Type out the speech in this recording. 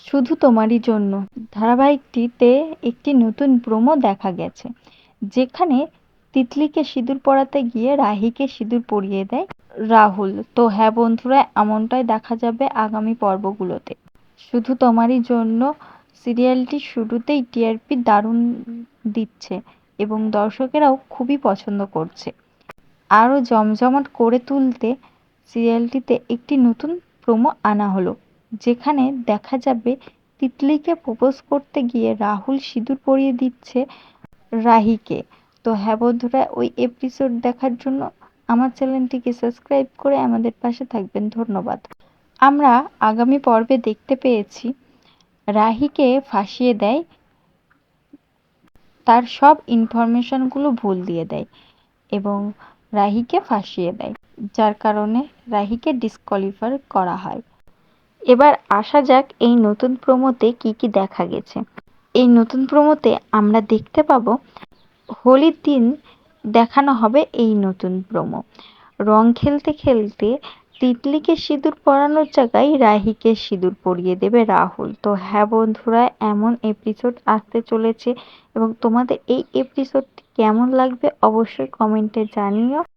শুধু তোমারই জন্য ধারাবাহিকটিতে একটি নতুন প্রোমো দেখা গেছে, যেখানে তিতলিকে সিঁদুর পরাতে গিয়ে রাহিকে সিঁদুর পরিয়ে দেয় রাহুল। তো হ্যাঁ বন্ধুরা, এমনটাই দেখা যাবে আগামী পর্বগুলোতে। শুধু তোমারই জন্য সিরিয়ালটি শুরুতেই টিআরপি দারুণ দিচ্ছে এবং দর্শকেরাও খুবই পছন্দ করছে। আরও জমজমাট করে তুলতে সিরিয়ালটিতে একটি নতুন প্রোমো আনা হলো, যেখানে দেখা যাবে তিতলিকে প্রপোজ করতে গিয়ে রাহুল সিঁদুর পরিয়ে দিচ্ছে রাহিকে। তো হ্যাঁ বন্ধুরা, ওই এপিসোড দেখার জন্য আমার চ্যানেলটিকে সাবস্ক্রাইব করে আমাদের পাশে থাকবেন। ধন্যবাদ। আমরা আগামী পর্বে দেখতে পেয়েছি রাহিকে ফাঁসিয়ে দেয়, তার সব ইনফরমেশনগুলো ভুল দিয়ে দেয় এবং রাহিকে ফাঁসিয়ে দেয়, যার কারণে রাহিকে ডিসকোয়ালিফাই করা হয়। এবার আসা যাক এই নতুন প্রোমোতে কি কি দেখা গেছে। এই নতুন প্রোমোতে আমরা দেখতে পাবো হোলির দিন দেখানো হবে এই নতুন প্রোমো। রং খেলতে খেলতে তিতলিকে সিঁদুর পরানোর জায়গায় রাহিকে সিঁদুর পরিয়ে দেবে রাহুল। তো হ্যাঁ বন্ধুরা, এমন এপিসোড আসতে চলেছে এবং তোমাদের এই এপিসোডটি কেমন লাগবে অবশ্যই কমেন্টে জানিও।